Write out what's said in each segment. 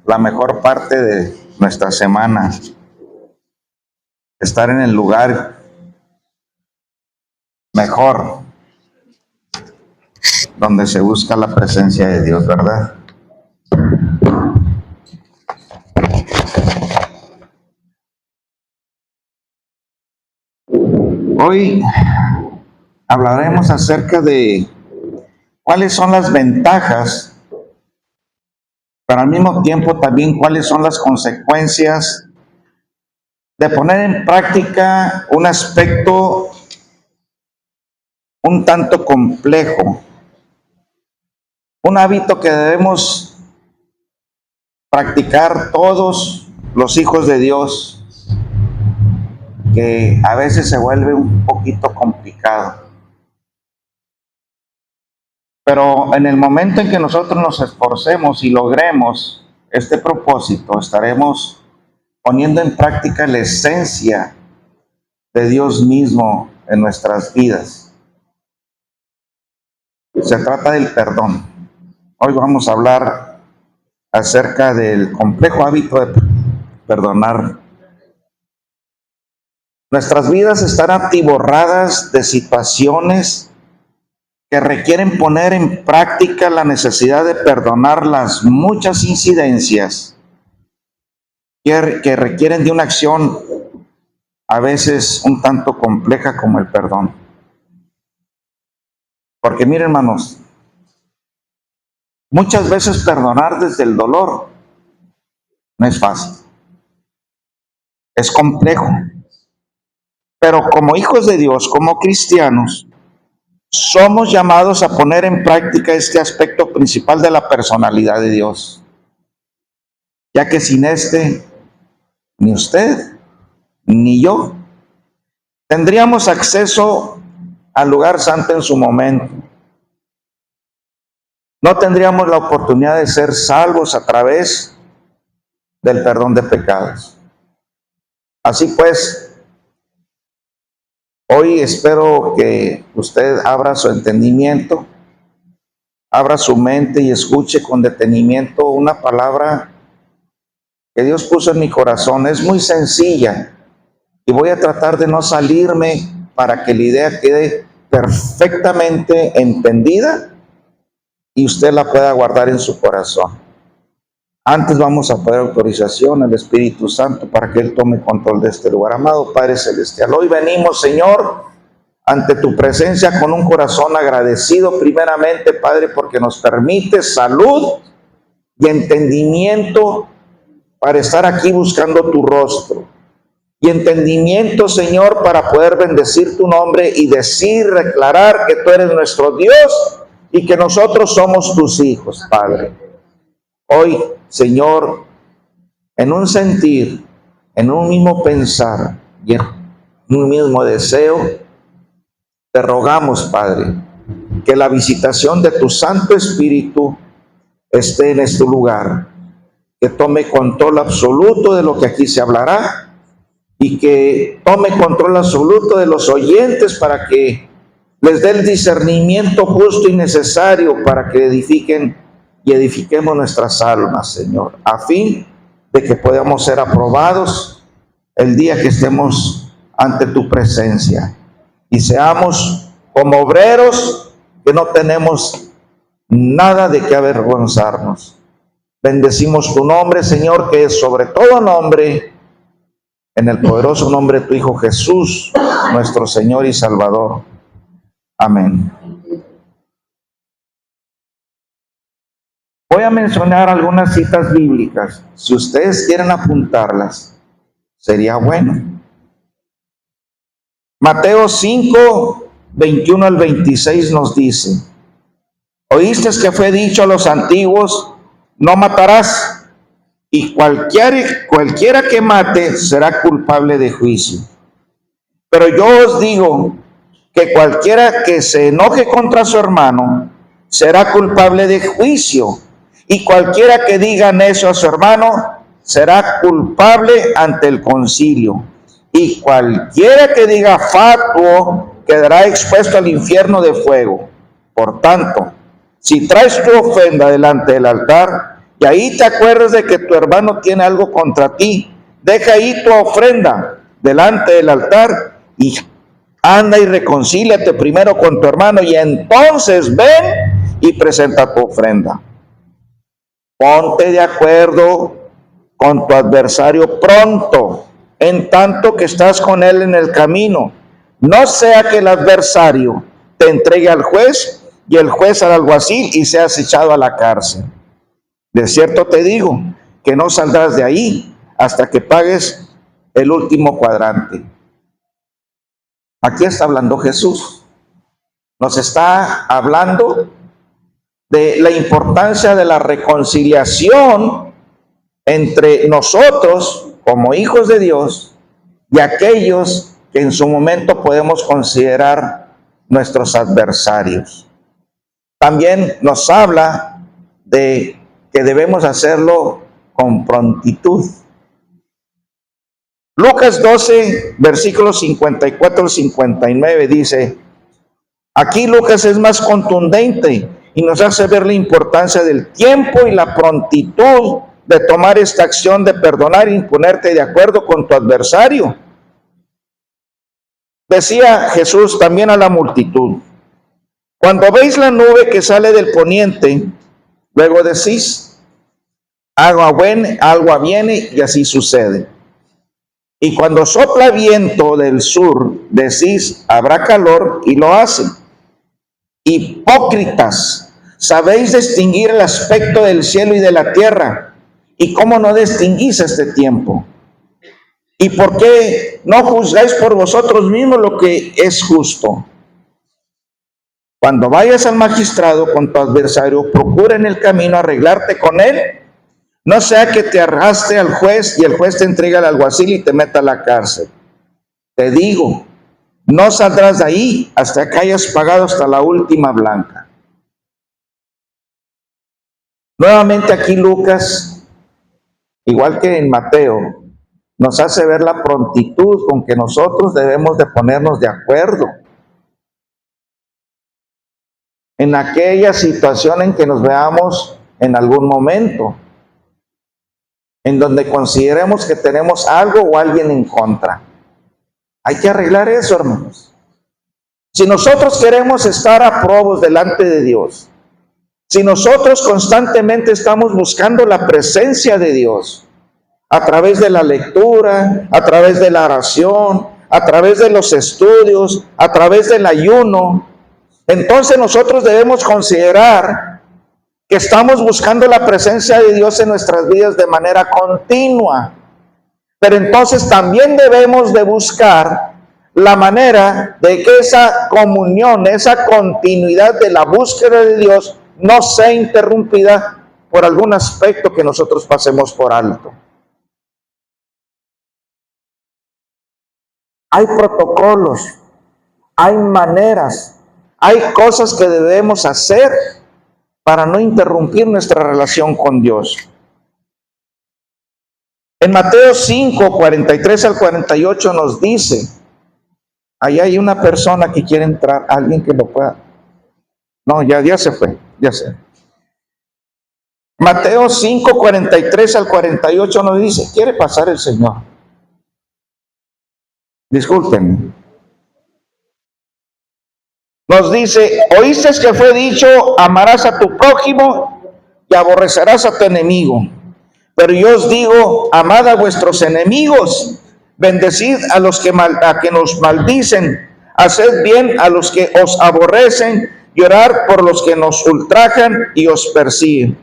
la mejor parte de nuestra semana. Estar en el lugar mejor, donde se busca la presencia de Dios, ¿verdad? Hoy hablaremos acerca de cuáles son las ventajas, pero al mismo tiempo también cuáles son las consecuencias de poner en práctica un aspecto un tanto complejo, un hábito que debemos practicar todos los hijos de Dios, que a veces se vuelve un poquito complicado. Pero en el momento en que nosotros nos esforcemos y logremos este propósito, estaremos poniendo en práctica la esencia de Dios mismo en nuestras vidas. Se trata del perdón. Hoy vamos a hablar acerca del complejo hábito de perdonar. Nuestras vidas están atiborradas de situaciones que requieren poner en práctica la necesidad de perdonar las muchas incidencias que requieren de una acción a veces un tanto compleja como el perdón. Porque miren, hermanos, muchas veces perdonar desde el dolor no es fácil, es complejo. Pero como hijos de Dios, como cristianos, somos llamados a poner en práctica este aspecto principal de la personalidad de Dios, ya que sin este, ni usted, ni yo, tendríamos acceso al lugar santo en su momento. No tendríamos la oportunidad de ser salvos a través del perdón de pecados. Así pues, hoy espero que usted abra su entendimiento, abra su mente y escuche con detenimiento una palabra que Dios puso en mi corazón. Es muy sencilla y voy a tratar de no salirme para que la idea quede perfectamente entendida y usted la pueda guardar en su corazón. Antes vamos a pedir autorización al Espíritu Santo para que Él tome control de este lugar. Amado Padre Celestial, hoy venimos, Señor, ante tu presencia con un corazón agradecido primeramente, Padre, porque nos permite salud y entendimiento para estar aquí buscando tu rostro. Y entendimiento, Señor, para poder bendecir tu nombre y decir, declarar que tú eres nuestro Dios y que nosotros somos tus hijos, Padre. Hoy, Señor, en un sentir, en un mismo pensar y en un mismo deseo, te rogamos, Padre, que la visitación de tu Santo Espíritu esté en este lugar, que tome control absoluto de lo que aquí se hablará y que tome control absoluto de los oyentes para que les dé el discernimiento justo y necesario para que edifiquen y edifiquemos nuestras almas, Señor, a fin de que podamos ser aprobados el día que estemos ante tu presencia y seamos como obreros que no tenemos nada de qué avergonzarnos. Bendecimos tu nombre, Señor, que es sobre todo nombre, en el poderoso nombre de tu Hijo Jesús, nuestro Señor y Salvador. Amén. Voy a mencionar algunas citas bíblicas. Si ustedes quieren apuntarlas, sería bueno. Mateo 5, 21 al 26 nos dice: oíste que fue dicho a los antiguos, no matarás, y cualquiera que mate será culpable de juicio. Pero yo os digo que cualquiera que se enoje contra su hermano será culpable de juicio, y cualquiera que diga necio a su hermano será culpable ante el concilio, y cualquiera que diga fatuo quedará expuesto al infierno de fuego. Por tanto, si traes tu ofrenda delante del altar y ahí te acuerdas de que tu hermano tiene algo contra ti, deja ahí tu ofrenda delante del altar y anda y reconcíliate primero con tu hermano y entonces ven y presenta tu ofrenda. Ponte de acuerdo con tu adversario pronto, en tanto que estás con él en el camino. No sea que el adversario te entregue al juez y el juez al alguacil y seas echado a la cárcel. De cierto te digo que no saldrás de ahí hasta que pagues el último cuadrante. Aquí está hablando Jesús. Nos está hablando de la importancia de la reconciliación entre nosotros como hijos de Dios y aquellos que en su momento podemos considerar nuestros adversarios. También nos habla de que debemos hacerlo con prontitud. Lucas 12, versículos 54 al 59 dice, aquí Lucas es más contundente y nos hace ver la importancia del tiempo y la prontitud de tomar esta acción de perdonar y ponerte de acuerdo con tu adversario. Decía Jesús también a la multitud, cuando veis la nube que sale del poniente, luego decís, agua viene y así sucede. Y cuando sopla viento del sur, decís, habrá calor y lo hace. Hipócritas, sabéis distinguir el aspecto del cielo y de la tierra, ¿y cómo no distinguís este tiempo? ¿Y por qué no juzgáis por vosotros mismos lo que es justo? Cuando vayas al magistrado con tu adversario, procura en el camino arreglarte con él, no sea que te arrastre al juez y el juez te entregue al alguacil y te meta a la cárcel. Te digo, no saldrás de ahí hasta que hayas pagado hasta la última blanca. Nuevamente aquí Lucas, igual que en Mateo, nos hace ver la prontitud con que nosotros debemos de ponernos de acuerdo en aquella situación en que nos veamos en algún momento, en donde consideremos que tenemos algo o alguien en contra. Hay que arreglar eso, hermanos. Si nosotros queremos estar aprobos delante de Dios, si nosotros constantemente estamos buscando la presencia de Dios, a través de la lectura, a través de la oración, a través de los estudios, a través del ayuno, entonces nosotros debemos considerar que estamos buscando la presencia de Dios en nuestras vidas de manera continua. Pero entonces también debemos de buscar la manera de que esa comunión, esa continuidad de la búsqueda de Dios no sea interrumpida por algún aspecto que nosotros pasemos por alto. Hay protocolos, hay maneras, hay cosas que debemos hacer para no interrumpir nuestra relación con Dios. En Mateo 5, 43 al 48 nos dice, ahí hay una persona que quiere entrar, alguien que lo pueda. No, ya se fue, ya sé. Mateo 5, 43 al 48 nos dice, quiere pasar el Señor. Disculpen. Nos dice, oíste que fue dicho, amarás a tu prójimo y aborrecerás a tu enemigo. Pero yo os digo, amad a vuestros enemigos, bendecid a los que nos maldicen, haced bien a los que os aborrecen y orad por los que nos ultrajan y os persiguen,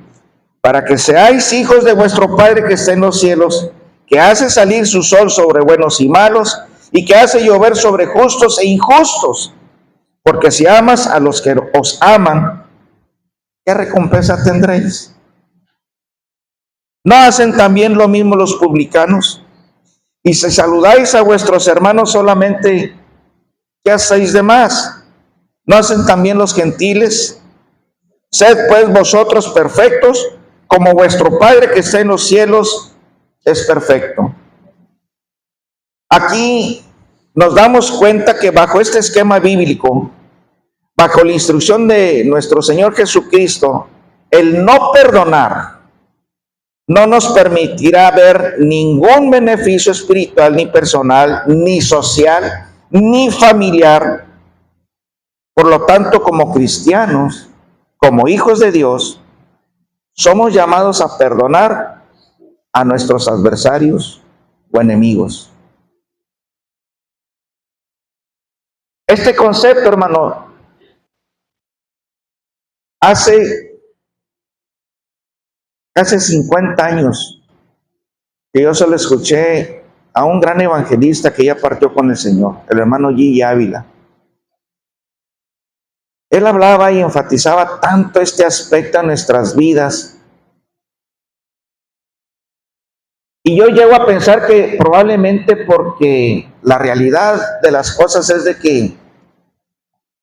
para que seáis hijos de vuestro Padre que está en los cielos, que hace salir su sol sobre buenos y malos, y que hace llover sobre justos e injustos. Porque si amas a los que os aman, ¿qué recompensa tendréis? ¿No hacen también lo mismo los publicanos? Y si saludáis a vuestros hermanos solamente, ¿qué hacéis de más? ¿No hacen también los gentiles? Sed pues vosotros perfectos, como vuestro Padre que está en los cielos es perfecto. Aquí nos damos cuenta que bajo este esquema bíblico, bajo la instrucción de nuestro Señor Jesucristo, el no perdonar no nos permitirá ver ningún beneficio espiritual, ni personal, ni social, ni familiar. Por lo tanto, como cristianos, como hijos de Dios, somos llamados a perdonar a nuestros adversarios o enemigos. Este concepto, hermano, hace casi 50 años que yo se lo escuché a un gran evangelista que ya partió con el Señor, el hermano G. Ávila. Él hablaba y enfatizaba tanto este aspecto en nuestras vidas. Y yo llego a pensar que probablemente porque la realidad de las cosas es de que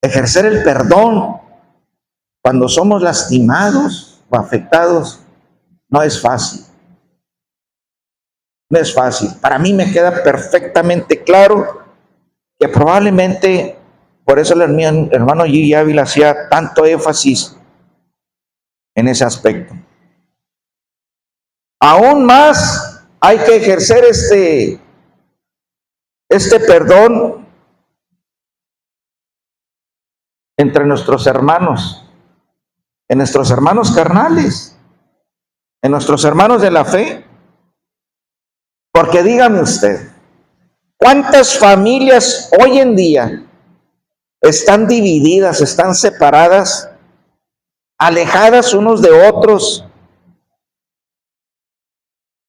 ejercer el perdón cuando somos lastimados o afectados no es fácil. No es fácil. Para mí me queda perfectamente claro que probablemente por eso el hermano G. Ávila hacía tanto énfasis en ese aspecto. Aún más hay que ejercer este perdón entre nuestros hermanos, en nuestros hermanos carnales, en nuestros hermanos de la fe. Porque dígame usted, ¿cuántas familias hoy en día están divididas, están separadas, alejadas unos de otros,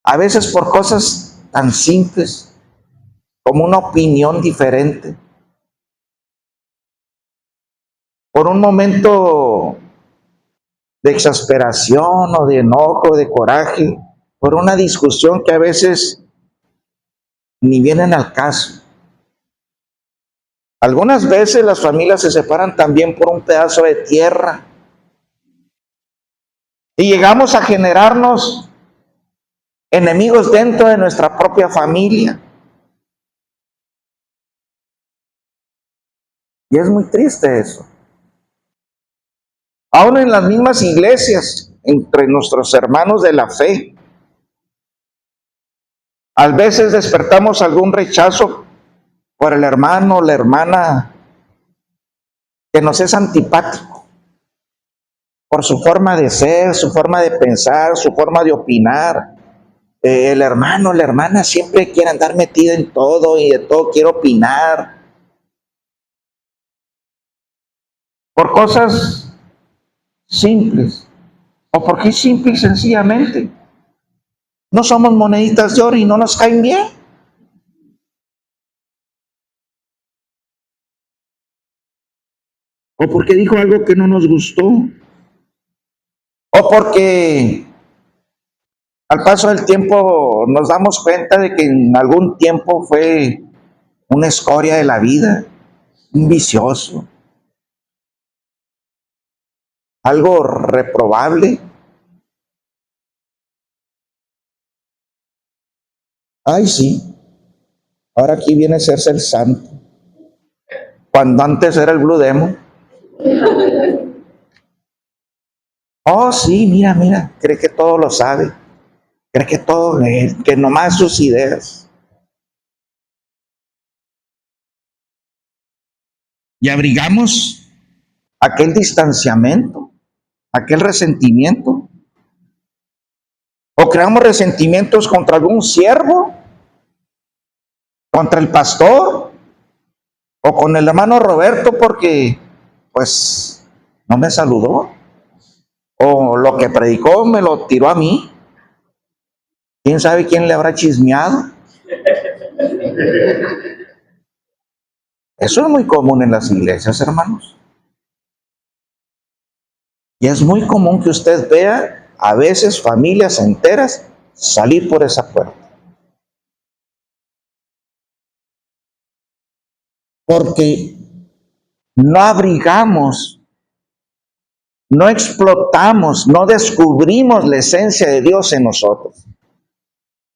a veces por cosas tan simples como una opinión diferente, por un momento de exasperación o de enojo, de coraje, por una discusión que a veces ni vienen al caso? Algunas veces las familias se separan también por un pedazo de tierra y llegamos a generarnos enemigos dentro de nuestra propia familia. Y es muy triste eso. Aún en las mismas iglesias, entre nuestros hermanos de la fe, a veces despertamos algún rechazo por el hermano o la hermana que nos es antipático, por su forma de ser, su forma de pensar, su forma de opinar. El hermano, la hermana siempre quiere andar metida en todo y de todo quiere opinar. Por cosas simples. ¿O porque es simple y sencillamente? No somos moneditas de oro y no nos caen bien. O porque dijo algo que no nos gustó. O porque al paso del tiempo nos damos cuenta de que en algún tiempo fue una escoria de la vida, un vicioso, algo reprobable. Ay, sí, ahora aquí viene a serse el santo. Cuando antes era el Blue Demon. Oh, sí, mira, mira, cree que todo lo sabe, cree que todo lee, que nomás sus ideas. Y abrigamos aquel distanciamiento, aquel resentimiento. O creamos resentimientos contra algún siervo, contra el pastor, o con el hermano Roberto porque, pues, no me saludó. O lo que predicó me lo tiró a mí. ¿Quién sabe quién le habrá chismeado? Eso es muy común en las iglesias, hermanos. Y es muy común que usted vea a veces familias enteras salir por esa puerta. Porque no abrigamos, no explotamos, no descubrimos la esencia de Dios en nosotros.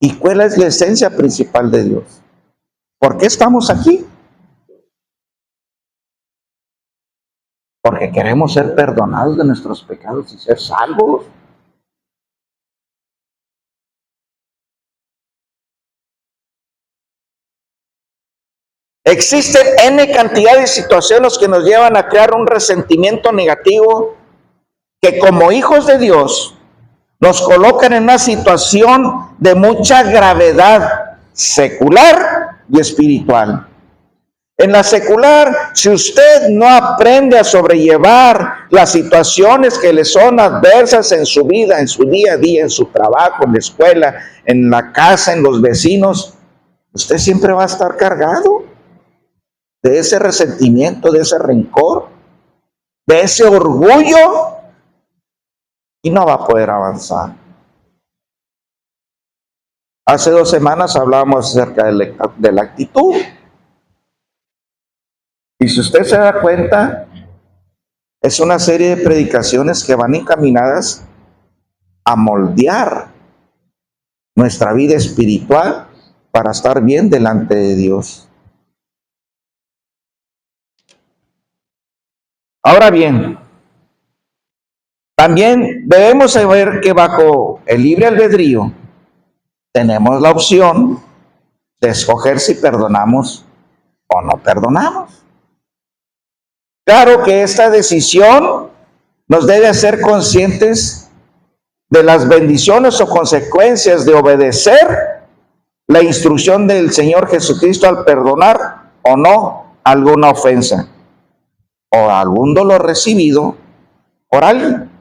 ¿Y cuál es la esencia principal de Dios? ¿Por qué estamos aquí? Porque queremos ser perdonados de nuestros pecados y ser salvos. Existen N cantidad de situaciones que nos llevan a crear un resentimiento negativo que como hijos de Dios nos colocan en una situación de mucha gravedad secular y espiritual. En la secular, si usted no aprende a sobrellevar las situaciones que le son adversas en su vida, en su día a día, en su trabajo, en la escuela, en la casa, en los vecinos, usted siempre va a estar cargado de ese resentimiento, de ese rencor, de ese orgullo, y no va a poder avanzar. Hace 2 semanas hablábamos acerca de la actitud. Y si usted se da cuenta, es una serie de predicaciones que van encaminadas a moldear nuestra vida espiritual para estar bien delante de Dios. Ahora bien, también debemos saber que bajo el libre albedrío tenemos la opción de escoger si perdonamos o no perdonamos. Claro que esta decisión nos debe hacer conscientes de las bendiciones o consecuencias de obedecer la instrucción del Señor Jesucristo al perdonar o no alguna ofensa o algún dolor recibido por alguien.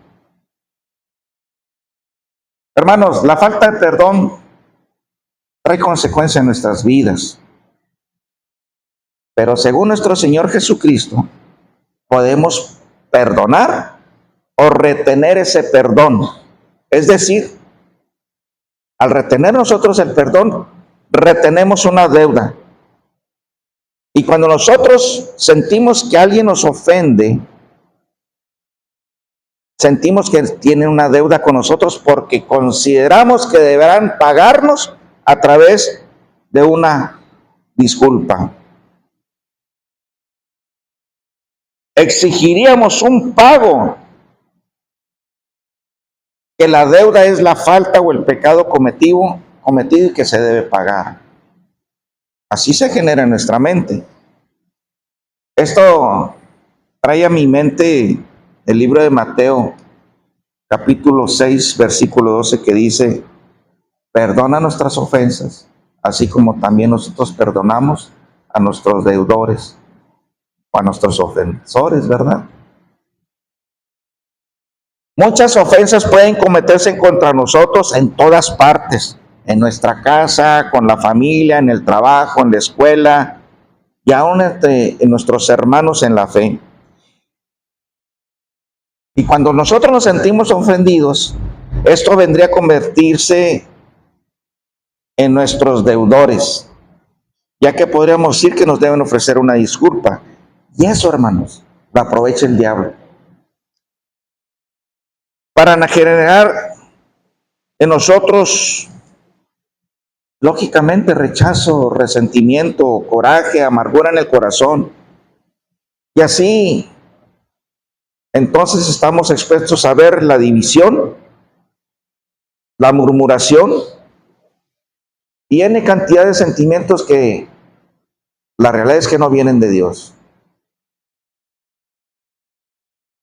Hermanos, la falta de perdón trae consecuencias en nuestras vidas, pero según nuestro Señor Jesucristo, podemos perdonar o retener ese perdón. Es decir, al retener nosotros el perdón, retenemos una deuda. Y cuando nosotros sentimos que alguien nos ofende, sentimos que tienen una deuda con nosotros porque consideramos que deberán pagarnos a través de una disculpa. Exigiríamos un pago, que la deuda es la falta o el pecado cometido y que se debe pagar. Así se genera en nuestra mente. Esto trae a mi mente el libro de Mateo, capítulo 6, versículo 12, que dice: perdona nuestras ofensas, así como también nosotros perdonamos a nuestros deudores o a nuestros ofensores, ¿verdad? Muchas ofensas pueden cometerse contra nosotros en todas partes, en nuestra casa, con la familia, en el trabajo, en la escuela y aún entre nuestros hermanos en la fe. Y cuando nosotros nos sentimos ofendidos, esto vendría a convertirse en nuestros deudores, ya que podríamos decir que nos deben ofrecer una disculpa. Y eso, hermanos, lo aprovecha el diablo para generar en nosotros, lógicamente, rechazo, resentimiento, coraje, amargura en el corazón. Y así, entonces estamos expuestos a ver la división, la murmuración y N cantidad de sentimientos que la realidad es que no vienen de Dios.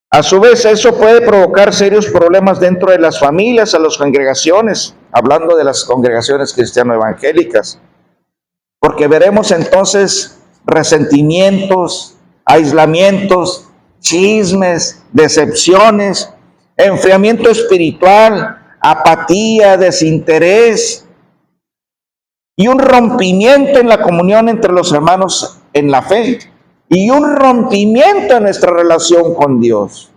A su vez, eso puede provocar serios problemas dentro de las familias, a las congregaciones, hablando de las congregaciones cristiano-evangélicas, porque veremos entonces resentimientos, aislamientos, chismes, decepciones, enfriamiento espiritual, apatía, desinterés y un rompimiento en la comunión entre los hermanos en la fe y un rompimiento en nuestra relación con Dios.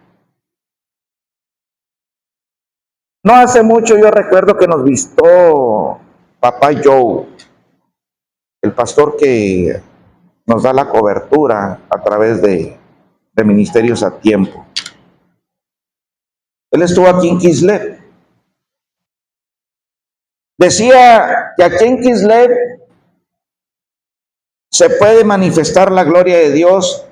No hace mucho yo recuerdo que nos visitó Papá Joe, el pastor que nos da la cobertura a través de Ministerios a Tiempo. Él estuvo aquí en Kislev. Decía que aquí en Kislev se puede manifestar la gloria de Dios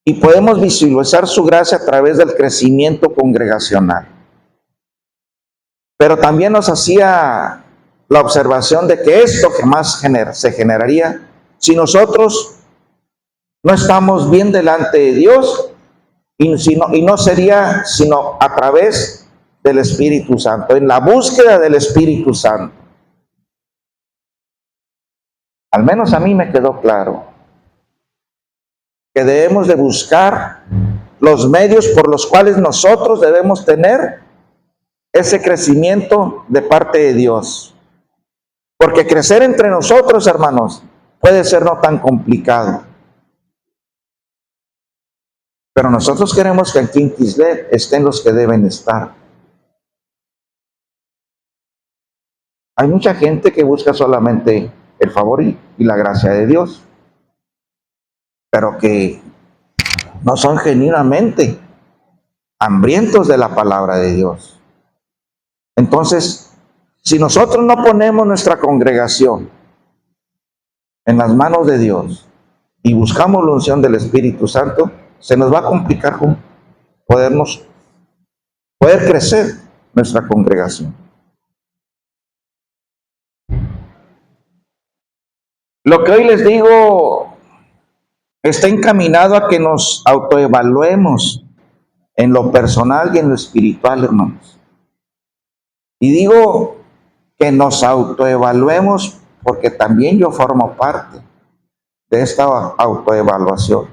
y podemos visualizar su gracia a través del crecimiento congregacional. Pero también nos hacía la observación de que esto que más se generaría si nosotros no estamos bien delante de Dios y no sería sino a través del Espíritu Santo, en la búsqueda del Espíritu Santo. Al menos a mí me quedó claro que debemos de buscar los medios por los cuales nosotros debemos tener ese crecimiento de parte de Dios. Porque crecer entre nosotros, hermanos, puede ser no tan complicado. Pero nosotros queremos que aquí en Kislet estén los que deben estar. Hay mucha gente que busca solamente el favor y la gracia de Dios, pero que no son genuinamente hambrientos de la palabra de Dios. Entonces, si nosotros no ponemos nuestra congregación en las manos de Dios y buscamos la unción del Espíritu Santo, se nos va a complicar poder crecer nuestra congregación. Lo que hoy les digo está encaminado a que nos autoevaluemos en lo personal y en lo espiritual, hermanos. Y digo que nos autoevaluemos porque también yo formo parte de esta autoevaluación.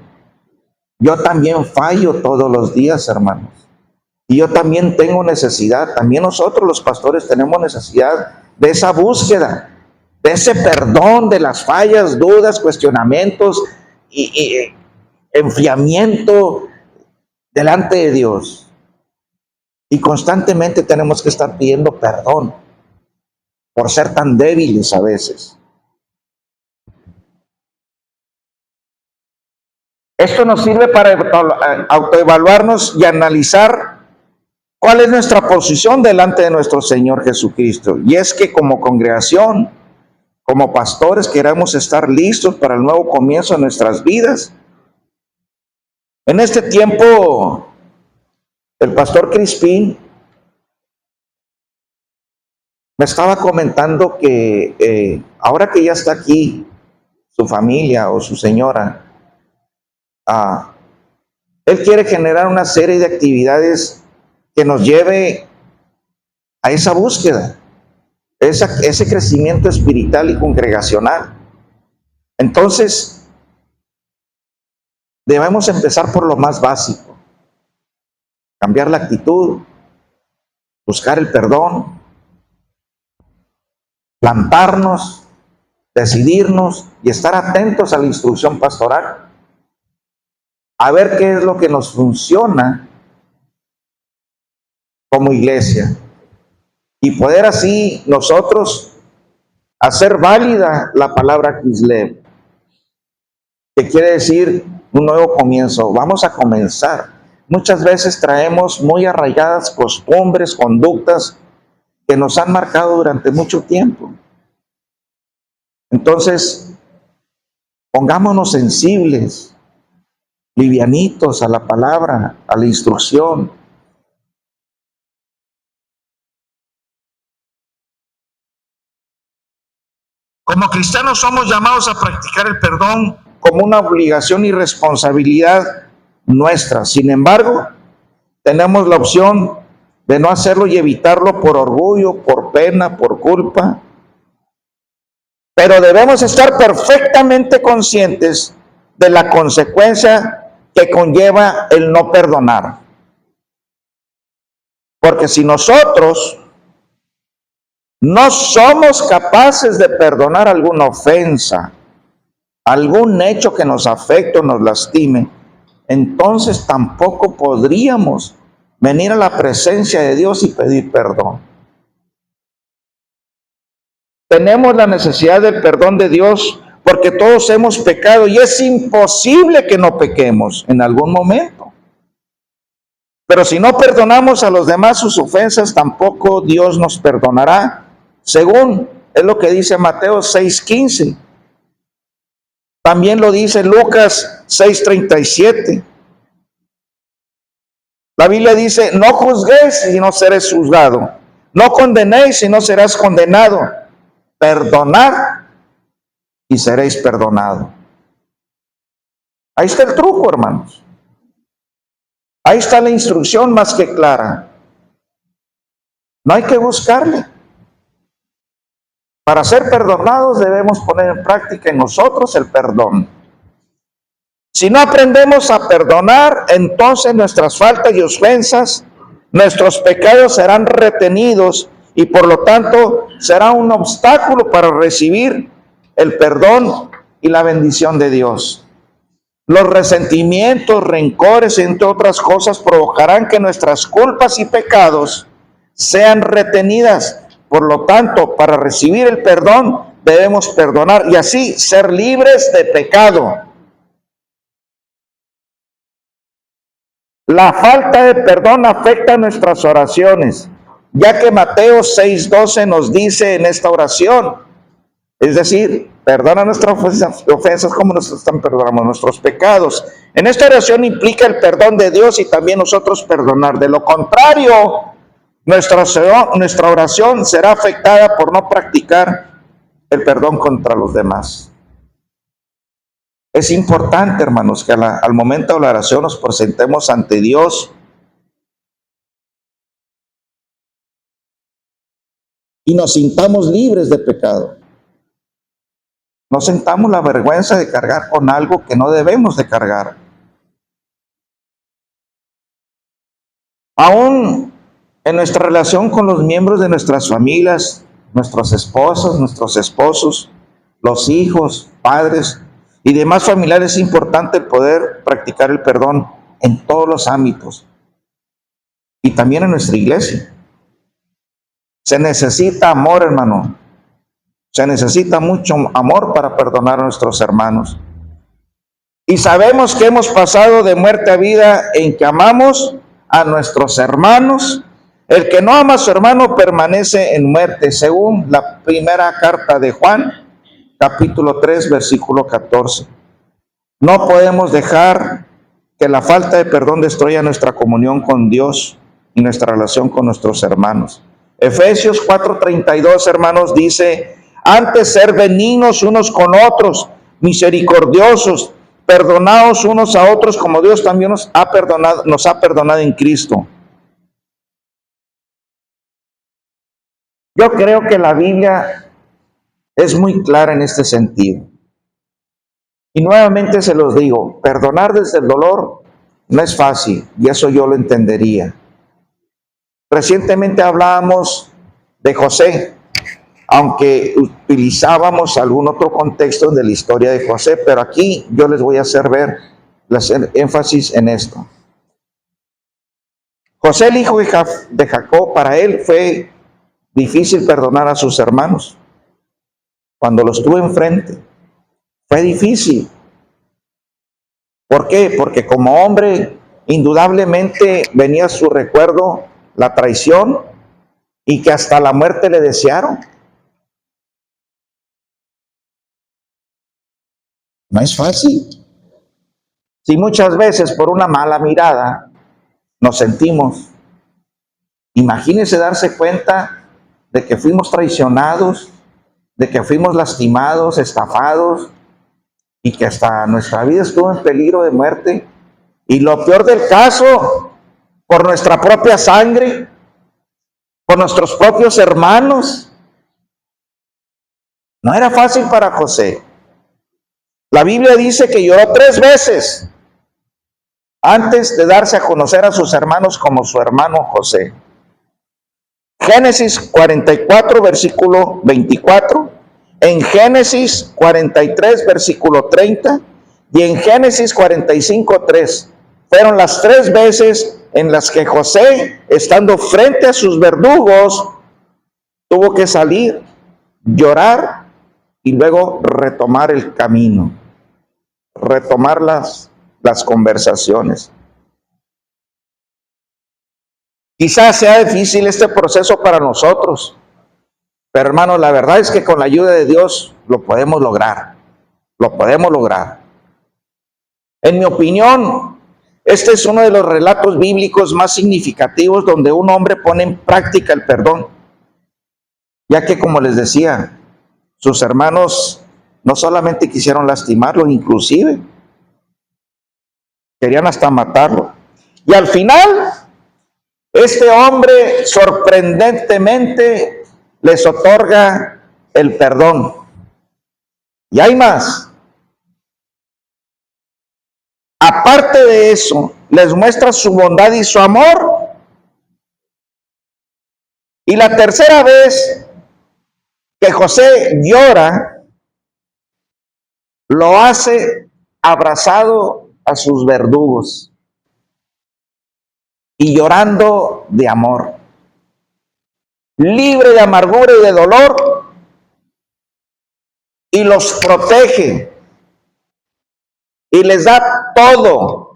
Yo también fallo todos los días, hermanos. Y yo también tengo necesidad, también nosotros los pastores tenemos necesidad de esa búsqueda, de ese perdón de las fallas, dudas, cuestionamientos y enfriamiento delante de Dios. Y constantemente tenemos que estar pidiendo perdón por ser tan débiles a veces. Esto nos sirve para autoevaluarnos y analizar cuál es nuestra posición delante de nuestro Señor Jesucristo. Y es que como congregación, como pastores, queremos estar listos para el nuevo comienzo de nuestras vidas. En este tiempo, el pastor Crispín me estaba comentando que ahora que ya está aquí su familia o su señora, él quiere generar una serie de actividades que nos lleve a esa búsqueda, ese crecimiento espiritual y congregacional. Entonces, debemos empezar por lo más básico, cambiar la actitud, buscar el perdón, plantarnos, decidirnos y estar atentos a la instrucción pastoral, a ver qué es lo que nos funciona como iglesia y poder así nosotros hacer válida la palabra Kislev, que quiere decir un nuevo comienzo. Vamos a comenzar. Muchas veces traemos muy arraigadas costumbres, conductas que nos han marcado durante mucho tiempo. Entonces, pongámonos sensibles, livianitos a la palabra, a la instrucción. Como cristianos somos llamados a practicar el perdón como una obligación y responsabilidad nuestra. Sin embargo, tenemos la opción de no hacerlo y evitarlo por orgullo, por pena, por culpa. Pero debemos estar perfectamente conscientes de la consecuencia que conlleva el no perdonar. Porque si nosotros no somos capaces de perdonar alguna ofensa, algún hecho que nos afecte o nos lastime, entonces tampoco podríamos venir a la presencia de Dios y pedir perdón. Tenemos la necesidad del perdón de Dios porque todos hemos pecado y es imposible que no pequemos en algún momento. Pero si no perdonamos a los demás sus ofensas, tampoco Dios nos perdonará, según es lo que dice Mateo 6:15. También lo dice Lucas 6:37. La Biblia dice, no juzguéis y no seréis juzgado. No condenéis y no serás condenado. Perdonad y seréis perdonados. Ahí está el truco, hermanos. Ahí está la instrucción más que clara. No hay que buscarle. Para ser perdonados debemos poner en práctica en nosotros el perdón. Si no aprendemos a perdonar, entonces nuestras faltas y ofensas, nuestros pecados serán retenidos y por lo tanto será un obstáculo para recibir el perdón y la bendición de Dios. Los resentimientos, rencores, entre otras cosas, provocarán que nuestras culpas y pecados sean retenidas. Por lo tanto, para recibir el perdón, debemos perdonar y así ser libres de pecado. La falta de perdón afecta nuestras oraciones, ya que Mateo 6:12 nos dice en esta oración, es decir, perdona nuestras ofensas como nosotros perdonamos nuestros pecados. En esta oración implica el perdón de Dios y también nosotros perdonar. De lo contrario, nuestra oración será afectada por no practicar el perdón contra los demás. Es importante, hermanos, que al momento de la oración nos presentemos ante Dios y nos sintamos libres de pecado. No sintamos la vergüenza de cargar con algo que no debemos de cargar. Aún en nuestra relación con los miembros de nuestras familias, nuestras esposas, nuestros esposos, los hijos, padres y demás familiares, es importante el poder practicar el perdón en todos los ámbitos y también en nuestra iglesia. Se necesita amor, hermano. Se necesita mucho amor para perdonar a nuestros hermanos. Y sabemos que hemos pasado de muerte a vida en que amamos a nuestros hermanos. El que no ama a su hermano permanece en muerte, según la primera carta de Juan, capítulo 3, versículo 14. No podemos dejar que la falta de perdón destruya nuestra comunión con Dios y nuestra relación con nuestros hermanos. Efesios 4:32, hermanos, dice, antes ser benignos unos con otros, misericordiosos, perdonaos unos a otros como Dios también nos ha perdonado en Cristo. Yo creo que la Biblia es muy clara en este sentido. Y nuevamente se los digo, perdonar desde el dolor no es fácil, y eso yo lo entendería. Recientemente hablábamos de José, aunque utilizábamos algún otro contexto de la historia de José, pero aquí yo les voy a hacer énfasis en esto. José, el hijo de Jacob, para él fue difícil perdonar a sus hermanos. Cuando los tuvo enfrente, fue difícil. ¿Por qué? Porque como hombre, indudablemente venía a su recuerdo la traición y que hasta la muerte le desearon. No es fácil. Si muchas veces por una mala mirada nos sentimos, imagínense darse cuenta de que fuimos traicionados, de que fuimos lastimados, estafados y que hasta nuestra vida estuvo en peligro de muerte. Y lo peor del caso, por nuestra propia sangre, por nuestros propios hermanos. No era fácil para José. La Biblia dice que lloró 3 veces antes de darse a conocer a sus hermanos como su hermano José. Génesis 44, versículo 24, en Génesis 43, versículo 30 y en Génesis 45, 3. Fueron las 3 veces en las que José, estando frente a sus verdugos, tuvo que salir, llorar y luego retomar el camino, retomar las conversaciones. Quizás sea difícil este proceso para nosotros, pero hermano, la verdad es que con la ayuda de Dios lo podemos lograr, lo podemos lograr. En mi opinión, este es uno de los relatos bíblicos más significativos donde un hombre pone en práctica el perdón, ya que, como les decía, sus hermanos no solamente quisieron lastimarlo, inclusive Querían hasta matarlo. Y al final, este hombre sorprendentemente les otorga el perdón. Y hay más. Aparte de eso, les muestra su bondad y su amor. Y la tercera vez que José llora, lo hace abrazado a sus verdugos y llorando de amor, libre de amargura y de dolor, y los protege y les da todo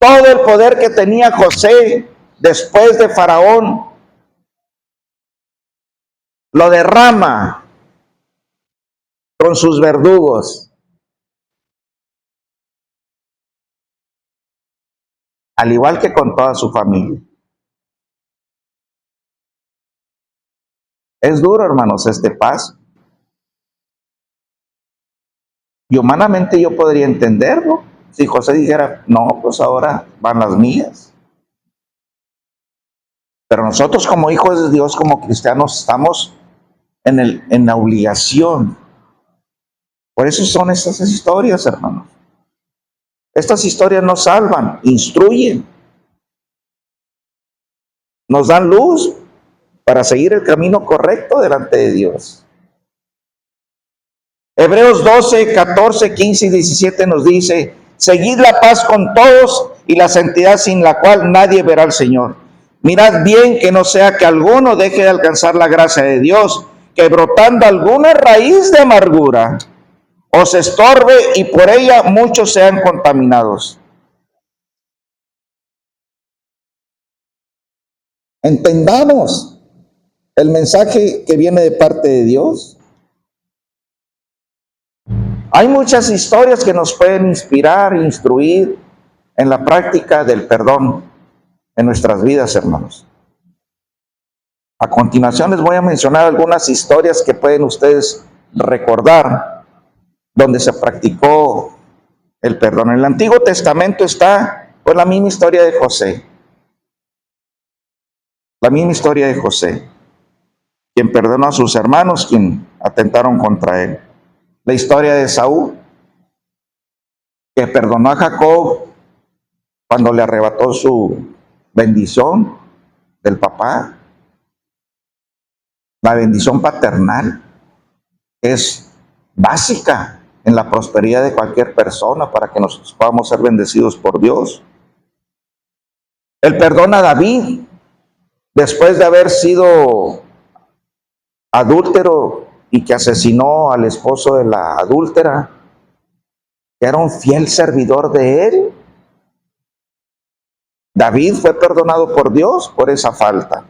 el poder que tenía José después de Faraón, lo derrama con sus verdugos, al igual que con toda su familia. Es duro, hermanos, este paso. Y humanamente yo podría entenderlo. Si José dijera, no, pues ahora van las mías. Pero nosotros como hijos de Dios, como cristianos, estamos en la obligación. Por eso son estas historias, hermanos. Estas historias nos salvan, instruyen, nos dan luz para seguir el camino correcto delante de Dios. Hebreos 12, 14, 15 y 17 nos dice, seguid la paz con todos y la santidad sin la cual nadie verá al Señor. Mirad bien que no sea que alguno deje de alcanzar la gracia de Dios, que brotando alguna raíz de amargura os estorbe y por ella muchos sean contaminados. Entendamos el mensaje que viene de parte de Dios. Hay muchas historias que nos pueden inspirar, instruir en la práctica del perdón en nuestras vidas, hermanos. A continuación les voy a mencionar algunas historias que pueden ustedes recordar donde se practicó el perdón. En el Antiguo Testamento está pues la misma historia de José. La misma historia de José, quien perdonó a sus hermanos, quien atentaron contra él. La historia de Saúl, que perdonó a Jacob cuando le arrebató su bendición del papá. La bendición paternal es básica en la prosperidad de cualquier persona para que nosotros podamos ser bendecidos por Dios. El perdón a David, después de haber sido adúltero y que asesinó al esposo de la adúltera, que era un fiel servidor de él. David fue perdonado por Dios por esa falta.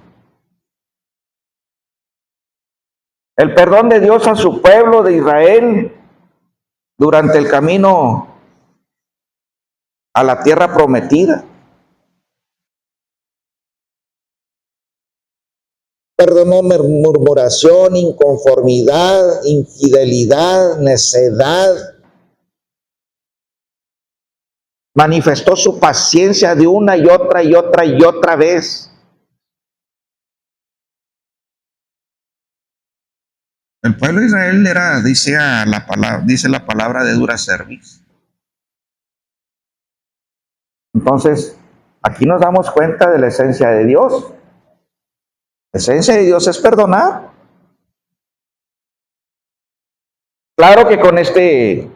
El perdón de Dios a su pueblo de Israel durante el camino a la tierra prometida. Perdonó murmuración, inconformidad, infidelidad, necedad. Manifestó su paciencia de una y otra y otra y otra vez. El pueblo de Israel dice la palabra de dura cerviz. Entonces, aquí nos damos cuenta de la esencia de Dios. La esencia de Dios es perdonar. Claro que con este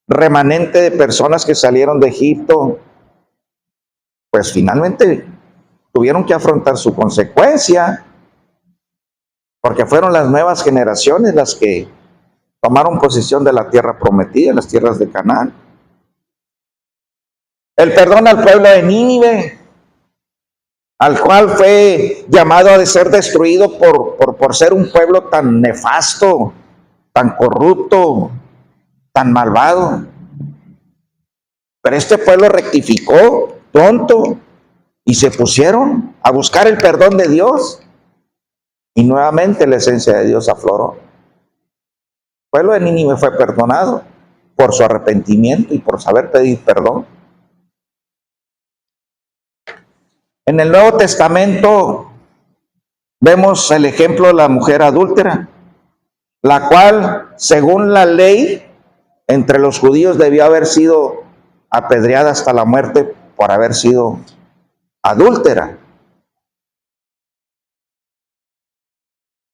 remanente de personas que salieron de Egipto, pues finalmente tuvieron que afrontar su consecuencia, porque fueron las nuevas generaciones las que tomaron posesión de la tierra prometida, las tierras de Canaán. El perdón al pueblo de Nínive, al cual fue llamado a ser destruido por ser un pueblo tan nefasto, tan corrupto, tan malvado. Pero este pueblo rectificó pronto y se pusieron a buscar el perdón de Dios. Y nuevamente la esencia de Dios afloró. El pueblo de Nínive fue perdonado por su arrepentimiento y por saber pedir perdón. En el Nuevo Testamento vemos el ejemplo de la mujer adúltera, la cual, según la ley, entre los judíos debió haber sido apedreada hasta la muerte por haber sido adúltera.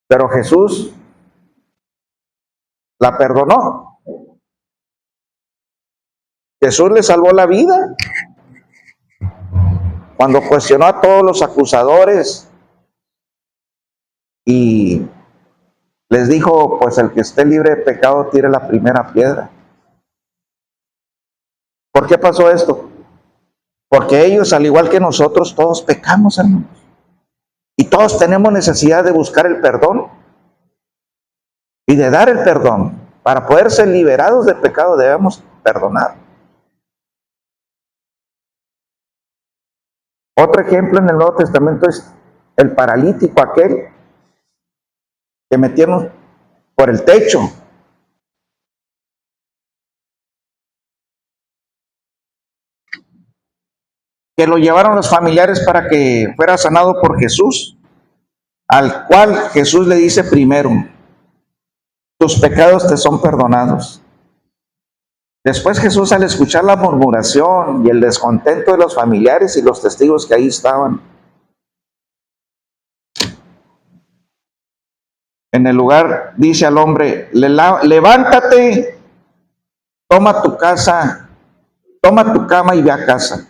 Pero Jesús la perdonó. Jesús le salvó la vida. Cuando cuestionó a todos los acusadores y les dijo, pues el que esté libre de pecado tire la primera piedra. ¿Por qué pasó esto? Porque ellos, al igual que nosotros, todos pecamos, hermanos. Y todos tenemos necesidad de buscar el perdón y de dar el perdón. Para poder ser liberados de pecado debemos perdonar. Otro ejemplo en el Nuevo Testamento es el paralítico aquel que metieron por el techo. Que lo llevaron los familiares para que fuera sanado por Jesús, al cual Jesús le dice primero, tus pecados te son perdonados. Después Jesús, al escuchar la murmuración y el descontento de los familiares y los testigos que ahí estaban, en el lugar dice al hombre, levántate, toma tu cama y ve a casa.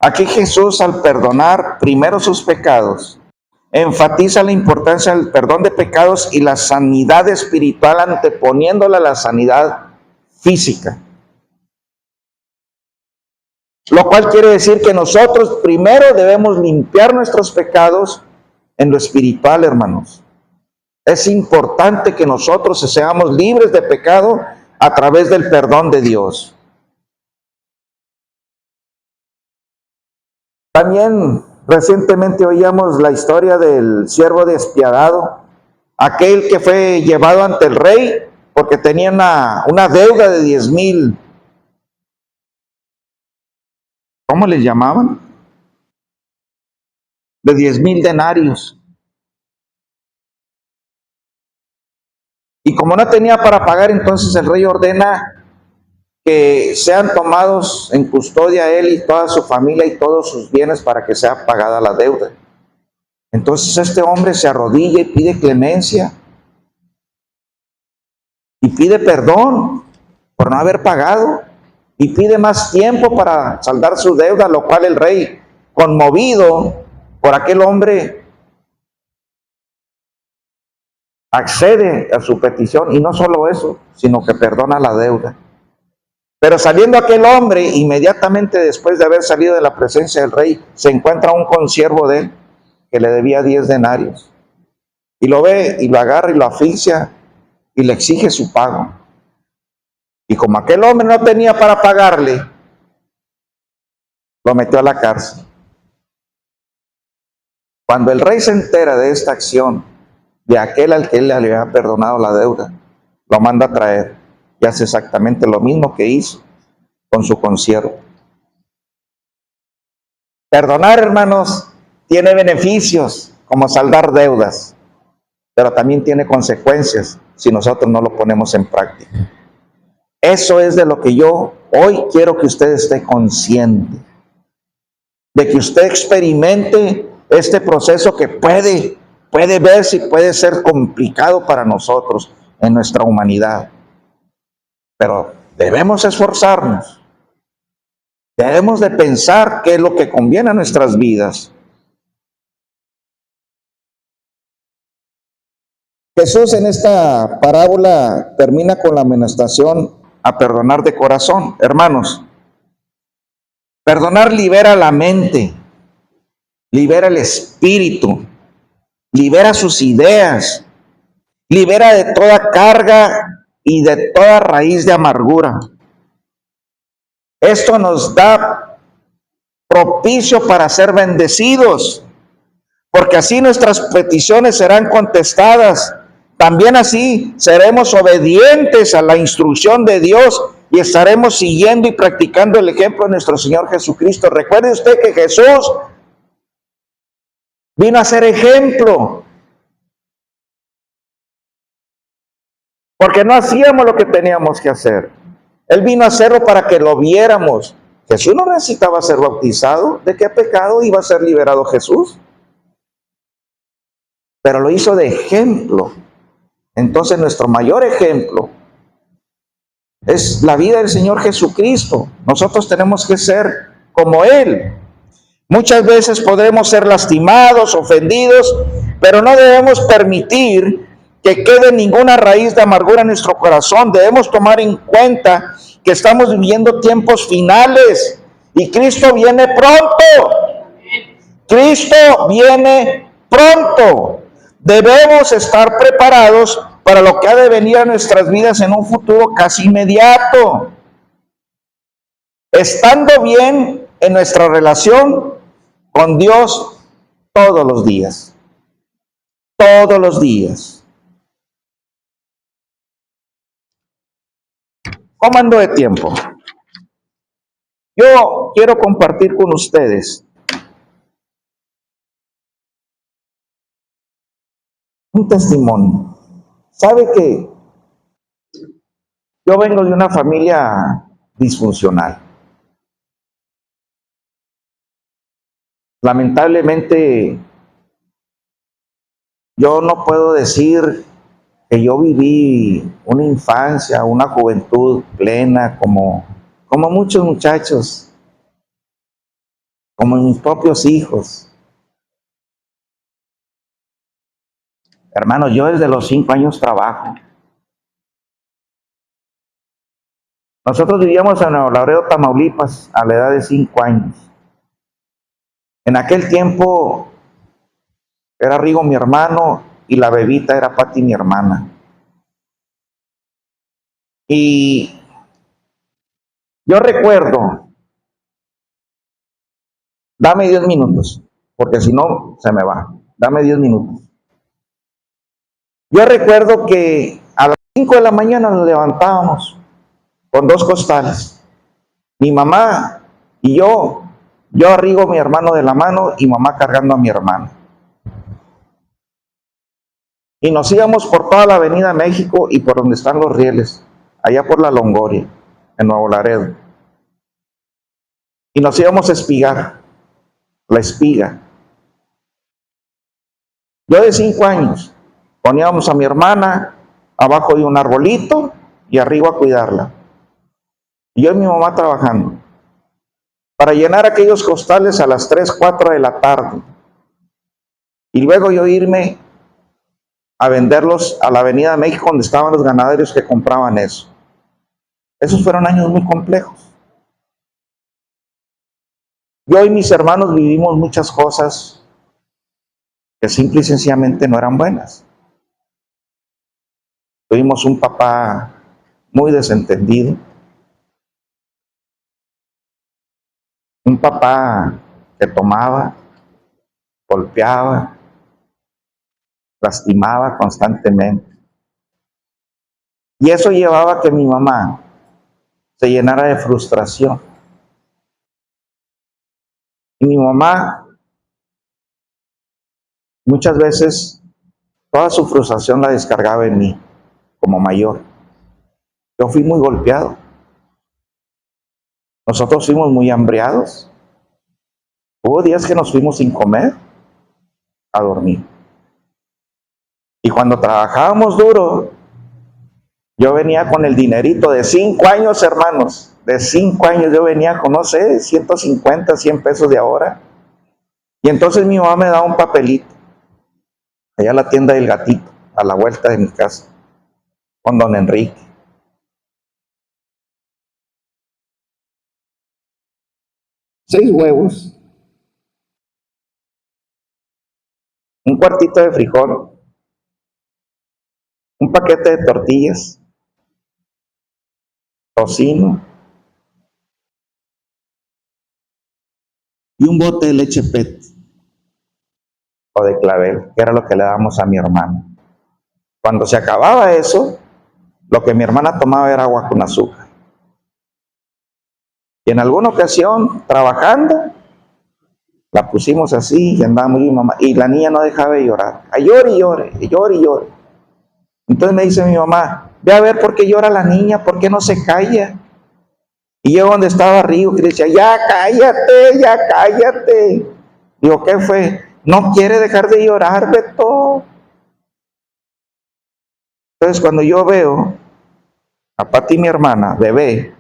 Aquí Jesús, al perdonar primero sus pecados, enfatiza la importancia del perdón de pecados y la sanidad espiritual, anteponiéndola a la sanidad física. Lo cual quiere decir que nosotros primero debemos limpiar nuestros pecados en lo espiritual, hermanos. Es importante que nosotros seamos libres de pecado a través del perdón de Dios. También recientemente oíamos la historia del siervo despiadado, aquel que fue llevado ante el rey porque tenía una deuda de 10,000. ¿Cómo les llamaban? De 10,000 denarios. Y como no tenía para pagar, entonces el rey ordena que sean tomados en custodia él y toda su familia y todos sus bienes para que sea pagada la deuda. Entonces este hombre se arrodilla y pide clemencia y pide perdón por no haber pagado y pide más tiempo para saldar su deuda, lo cual el rey, conmovido por aquel hombre, accede a su petición y no solo eso, sino que perdona la deuda. Pero saliendo aquel hombre, inmediatamente después de haber salido de la presencia del rey, se encuentra un consiervo de él que le debía 10 denarios. Y lo ve y lo agarra y lo asfixia y le exige su pago. Y como aquel hombre no tenía para pagarle, lo metió a la cárcel. Cuando el rey se entera de esta acción, de aquel al que él le había perdonado la deuda, lo manda a traer. Y hace exactamente lo mismo que hizo con su consiervo. Perdonar, hermanos, tiene beneficios como saldar deudas, pero también tiene consecuencias si nosotros no lo ponemos en práctica. Eso es de lo que yo hoy quiero que usted esté consciente, de que usted experimente este proceso que puede verse y puede ser complicado para nosotros en nuestra humanidad. Pero debemos esforzarnos. Debemos de pensar qué es lo que conviene a nuestras vidas. Jesús en esta parábola termina con la amonestación a perdonar de corazón. Hermanos, perdonar libera la mente, libera el espíritu, libera sus ideas, libera de toda carga y de toda raíz de amargura. Esto nos da propicio para ser bendecidos, porque así nuestras peticiones serán contestadas. También así seremos obedientes a la instrucción de Dios y estaremos siguiendo y practicando el ejemplo de nuestro Señor Jesucristo. Recuerde usted que Jesús vino a ser ejemplo, porque no hacíamos lo que teníamos que hacer. Él vino a hacerlo para que lo viéramos. Jesús no necesitaba ser bautizado. ¿De qué pecado iba a ser liberado Jesús? Pero lo hizo de ejemplo. Entonces nuestro mayor ejemplo es la vida del Señor Jesucristo. Nosotros tenemos que ser como Él. Muchas veces podremos ser lastimados, ofendidos, pero no debemos permitir que quede ninguna raíz de amargura en nuestro corazón. Debemos tomar en cuenta que estamos viviendo tiempos finales y Cristo viene pronto. Cristo viene pronto. Debemos estar preparados para lo que ha de venir a nuestras vidas en un futuro casi inmediato. Estando bien en nuestra relación con Dios todos los días. Todos los días. ¿Cómo ando de tiempo? Yo quiero compartir con ustedes un testimonio. ¿Sabe que yo vengo de una familia disfuncional? Lamentablemente, yo no puedo decir que yo viví una infancia, una juventud plena como muchos muchachos, como mis propios hijos. Hermanos, yo desde los 5 años trabajo. Nosotros vivíamos en Nuevo Laredo, Tamaulipas, a la edad de 5 años. En aquel tiempo era Rigo mi hermano y la bebita era Pati mi hermana. Y yo recuerdo, dame 10 minutos, porque si no se me va. Dame 10 minutos. Yo recuerdo que a las 5 de la mañana nos levantábamos con 2 costales. Mi mamá y yo arrigo a mi hermano de la mano y mamá cargando a mi hermano. Y nos íbamos por toda la avenida México y por donde están los rieles, allá por la Longoria, en Nuevo Laredo. Y nos íbamos a espigar, la espiga. Yo de 5 años, poníamos a mi hermana abajo de un arbolito y arriba a cuidarla. Y yo y mi mamá trabajando para llenar aquellos costales a las 3, 4 de la tarde. Y luego yo irme a venderlos a la avenida México donde estaban los ganaderos que compraban eso. Esos fueron años muy complejos. Yo y mis hermanos vivimos muchas cosas que simple y sencillamente no eran buenas. Tuvimos un papá muy desentendido, un papá que tomaba, golpeaba, lastimaba constantemente. Y eso llevaba a que mi mamá se llenara de frustración. Y mi mamá muchas veces toda su frustración la descargaba en mí como mayor. Yo fui muy golpeado. Nosotros fuimos muy hambriados. Hubo días que nos fuimos sin comer a dormir. Y cuando trabajábamos duro, yo venía con el dinerito de 5 años, hermanos. De 5 años yo venía con, no sé, 150, 100 pesos de ahora. Y entonces mi mamá me daba un papelito. Allá a la tienda del gatito, a la vuelta de mi casa, con don Enrique. 6 huevos, un cuartito de frijol, un paquete de tortillas, tocino y un bote de leche PET o de clavel, que era lo que le dábamos a mi hermana. Cuando se acababa eso, lo que mi hermana tomaba era agua con azúcar. Y en alguna ocasión, trabajando, la pusimos así y andábamos yo y mamá. Y la niña no dejaba de llorar. A llore y llore, y llore y llore. Entonces me dice mi mamá, ve a ver por qué llora la niña, por qué no se calla. Y yo donde estaba Río, que le decía, ya cállate, ya cállate. Digo, ¿qué fue? No quiere dejar de llorar, Beto. Entonces cuando yo veo a Pati, mi hermana, bebé,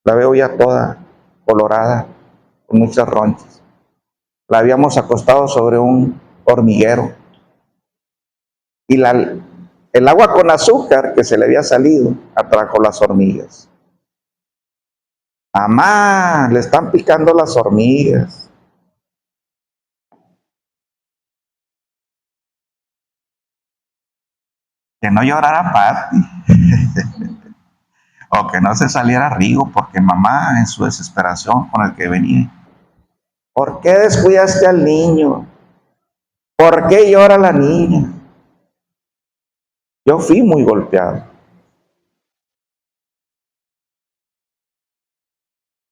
la veo ya toda colorada, con muchas ronchas. La habíamos acostado sobre un hormiguero. Y el agua con azúcar que se le había salido atrajo las hormigas. Mamá, le están picando las hormigas. Que no llorara Pati, o que no se saliera Rigo, porque mamá en su desesperación con el que venía. ¿Por qué descuidaste al niño? ¿Por qué llora la niña? Yo fui muy golpeado.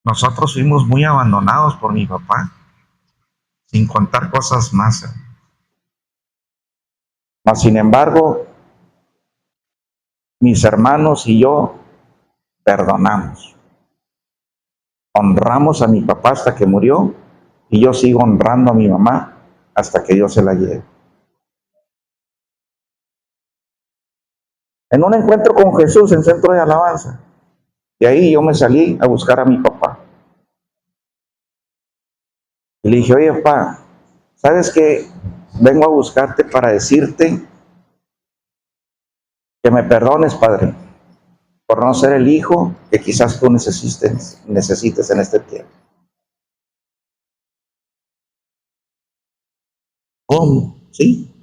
Nosotros fuimos muy abandonados por mi papá, sin contar cosas más. Mas, sin embargo, mis hermanos y yo perdonamos. Honramos a mi papá hasta que murió y yo sigo honrando a mi mamá hasta que Dios se la lleve. En un encuentro con Jesús en Centro de Alabanza, de ahí yo me salí a buscar a mi papá. Y le dije, oye, papá, ¿sabes qué? Vengo a buscarte para decirte que me perdones, Padre, por no ser el hijo que quizás tú necesites en este tiempo. ¿Cómo? ¿Sí?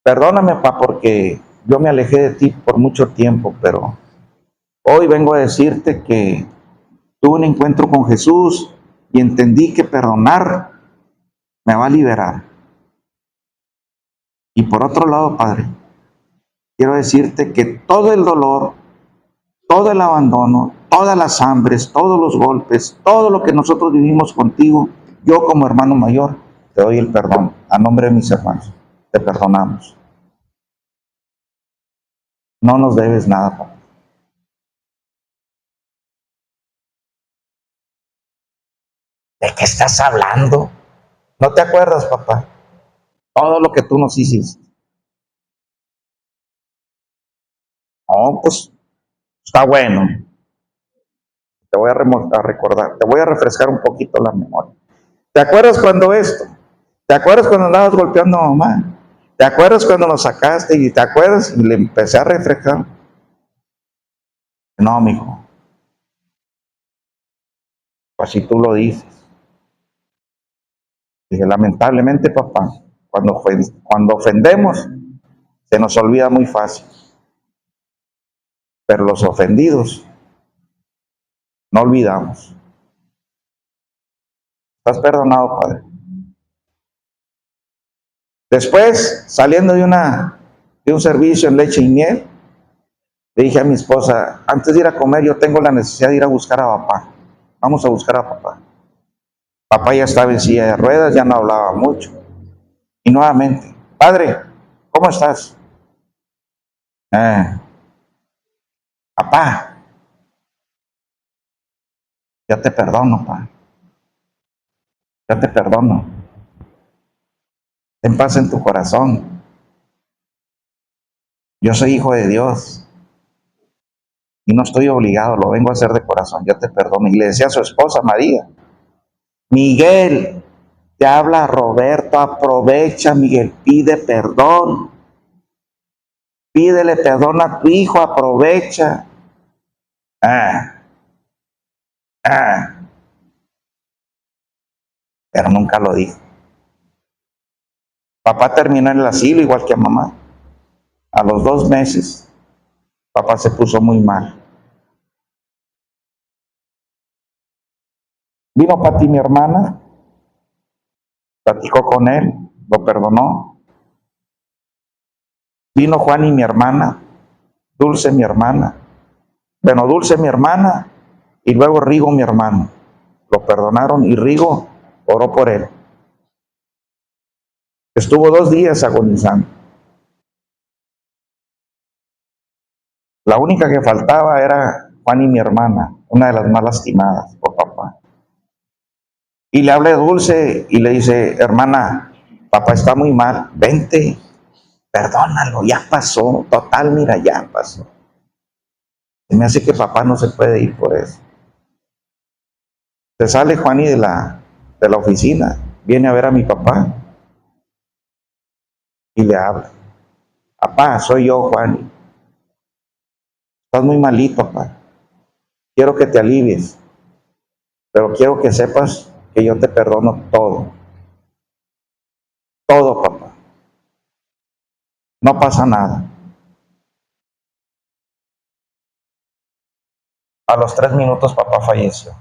Perdóname, papá, porque yo me alejé de ti por mucho tiempo, pero hoy vengo a decirte que tuve un encuentro con Jesús y entendí que perdonar me va a liberar. Y por otro lado, Padre, quiero decirte que todo el dolor, todo el abandono, todas las hambres, todos los golpes, todo lo que nosotros vivimos contigo, yo como hermano mayor, te doy el perdón. A nombre de mis hermanos, te perdonamos. No nos debes nada, papá. ¿De qué estás hablando? ¿No te acuerdas, papá? Todo lo que tú nos hiciste. No, pues está bueno. Te voy a recordar, te voy a refrescar un poquito la memoria. ¿Te acuerdas cuando esto? ¿Te acuerdas cuando andabas golpeando a mamá? ¿Te acuerdas cuando nos sacaste? ¿Y te acuerdas? Y le empecé a refrescar. No, mijo, así tú lo dices. Dije, lamentablemente, papá, cuando ofendemos, se nos olvida muy fácil. Pero los ofendidos, no olvidamos. Estás perdonado, Padre. Después, saliendo de un servicio en leche y miel, le dije a mi esposa, antes de ir a comer, yo tengo la necesidad de ir a buscar a papá. Vamos a buscar a papá. Papá ya estaba en silla de ruedas, ya no hablaba mucho. Y nuevamente, Padre, ¿cómo estás? Papá, ya te perdono, papá. Ya te perdono. Ten paz en tu corazón. Yo soy hijo de Dios y no estoy obligado, lo vengo a hacer de corazón. Ya te perdono. Y le decía a su esposa, María, Miguel, te habla Roberto, aprovecha, Miguel, pide perdón. Pídele perdón a tu hijo, aprovecha. Ah, ah, pero nunca lo dijo. Papá terminó en el asilo igual que a mamá. A los 2 meses, papá se puso muy mal. Vino Pati, mi hermana, platicó con él, lo perdonó. Vino Juan y mi hermana, Dulce mi hermana. Bueno, Dulce mi hermana Y luego Rigo, mi hermano, lo perdonaron y Rigo oró por él. Estuvo 2 días agonizando. La única que faltaba era Juan y mi hermana, una de las más lastimadas por papá. Y le hablé dulce y le dice, hermana, papá está muy mal, vente, perdónalo, ya pasó, total, mira, ya pasó. Y me hace que papá no se puede ir por eso. Se sale Juani de la oficina, viene a ver a mi papá y le habla. Papá, soy yo, Juani. Estás muy malito, papá. Quiero que te alivies, pero quiero que sepas que yo te perdono todo. Todo, papá. No pasa nada. A los 3 minutos papá falleció.